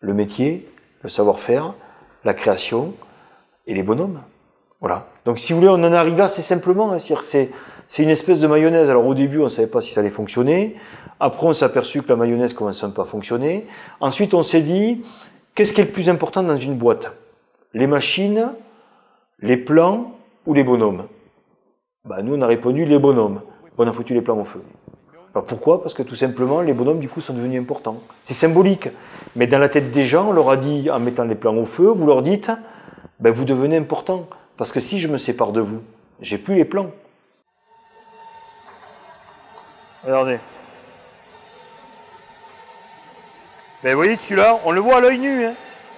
le métier, le savoir-faire, la création et les bonhommes. Voilà. Donc si vous voulez, on en arrive assez simplement, hein, c'est une espèce de mayonnaise. Alors au début, on ne savait pas si ça allait fonctionner. Après, on s'est aperçu que la mayonnaise commençait un peu à fonctionner. Ensuite, on s'est dit, qu'est-ce qui est le plus important dans une boîte? Les machines, les plans ou les bonhommes? Ben, nous, on a répondu les bonhommes. On a foutu les plans au feu. Alors pourquoi? Parce que tout simplement, les bonhommes, du coup, sont devenus importants. C'est symbolique. Mais dans la tête des gens, on leur a dit, en mettant les plans au feu, vous leur dites, ben, vous devenez important. Parce que si je me sépare de vous, j'ai plus les plans. Regardez. Ben, vous voyez, celui-là, on le voit à l'œil nu. Hein.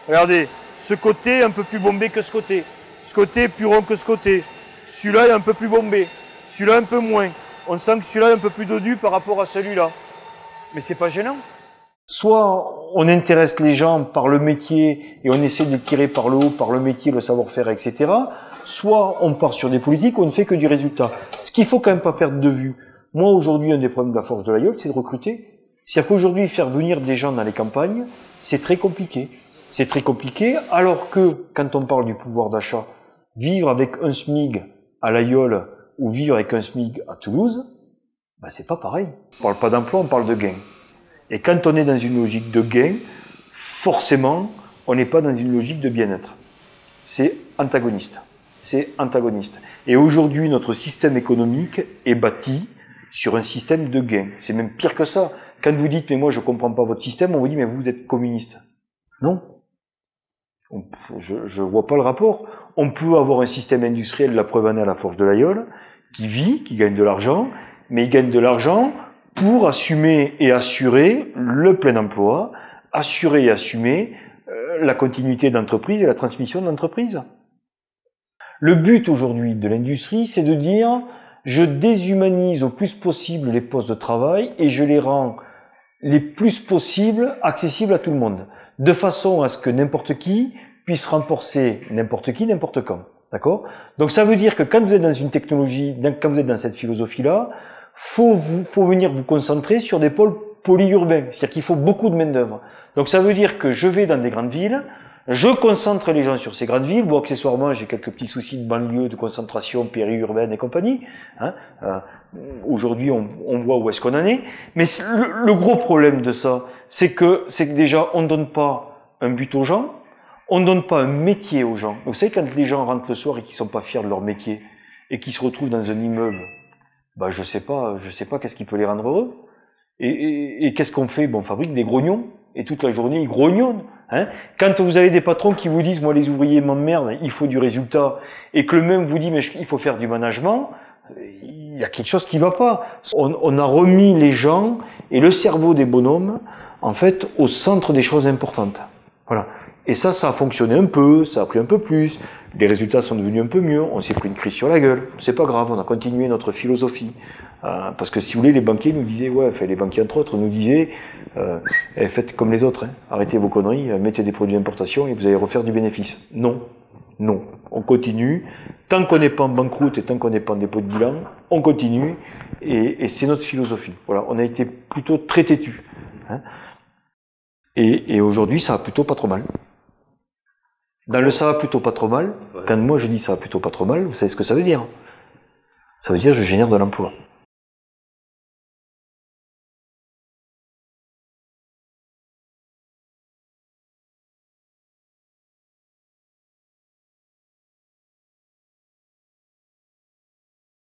Regardez, ce côté un peu plus bombé que ce côté. Ce côté plus rond que ce côté. Celui-là est un peu plus bombé. Celui-là un peu moins. On sent que celui-là est un peu plus dodu par rapport à celui-là. Mais c'est pas gênant. Soit on intéresse les gens par le métier et on essaie de les tirer par le haut, par le métier, le savoir-faire, etc. Soit on part sur des politiques où on ne fait que du résultat. Ce qu'il faut quand même pas perdre de vue. Moi, aujourd'hui, un des problèmes de la Forge de l'Aïeul, c'est de recruter. C'est-à-dire qu'aujourd'hui, faire venir des gens dans les campagnes, c'est très compliqué. C'est très compliqué, alors que, quand on parle du pouvoir d'achat, vivre avec un SMIC à l'Aïeul ou vivre avec un SMIC à Toulouse, ben c'est pas pareil. On parle pas d'emploi, on parle de gain. Et quand on est dans une logique de gain, forcément, on n'est pas dans une logique de bien-être. C'est antagoniste. C'est antagoniste. Et aujourd'hui, notre système économique est bâti sur un système de gain. C'est même pire que ça. Quand vous dites, mais moi je comprends pas votre système, on vous dit, mais vous êtes communiste. Non. Je vois pas le rapport. On peut avoir un système industriel, la preuve en est à la Forge de l'Aïeul, qui vit, qui gagne de l'argent, mais il gagne de l'argent pour assumer et assurer le plein emploi, assurer et assumer la continuité d'entreprise et la transmission d'entreprise. Le but aujourd'hui de l'industrie, c'est de dire, je déshumanise au plus possible les postes de travail et je les rends les plus possible accessibles à tout le monde, de façon à ce que n'importe qui puisse rembourser n'importe qui, n'importe quand. D'accord? Donc ça veut dire que quand vous êtes dans une technologie, quand vous êtes dans cette philosophie-là, faut venir vous concentrer sur des pôles polyurbains, c'est-à-dire qu'il faut beaucoup de main-d'œuvre. Donc ça veut dire que je vais dans des grandes villes, je concentre les gens sur ces grandes villes. Bon, accessoirement, j'ai quelques petits soucis de banlieue, de concentration périurbaine et compagnie. Hein. Aujourd'hui, on voit où est-ce qu'on en est. Mais le gros problème de ça, c'est que déjà, on ne donne pas un but aux gens, on ne donne pas un métier aux gens. Vous savez, quand les gens rentrent le soir et qu'ils sont pas fiers de leur métier et qu'ils se retrouvent dans un immeuble, bah je sais pas qu'est-ce qui peut les rendre heureux. Et qu'est-ce qu'on fait? Bon, on fabrique des grognons et toute la journée ils grognonnent. Hein. Quand vous avez des patrons qui vous disent, moi les ouvriers m'emmerdent, il faut du résultat, et que le même vous dit, mais il faut faire du management, il y a quelque chose qui va pas. On a remis les gens et le cerveau des bonhommes, en fait, au centre des choses importantes. Voilà. Et ça a fonctionné un peu, ça a pris un peu plus, les résultats sont devenus un peu mieux, on s'est pris une crise sur la gueule, c'est pas grave, on a continué notre philosophie. Parce que si vous voulez, les banquiers nous disaient, les banquiers entre autres nous disaient, faites comme les autres, hein, arrêtez vos conneries, mettez des produits d'importation et vous allez refaire du bénéfice. Non, non, on continue, tant qu'on n'est pas en banqueroute et tant qu'on n'est pas en dépôt de bilan, on continue, et c'est notre philosophie. Voilà, on a été plutôt très têtus. Hein. Et aujourd'hui, ça va plutôt pas trop mal. Dans le ça va plutôt pas trop mal, quand moi je dis ça va plutôt pas trop mal, vous savez ce que ça veut dire? Ça veut dire je génère de l'emploi.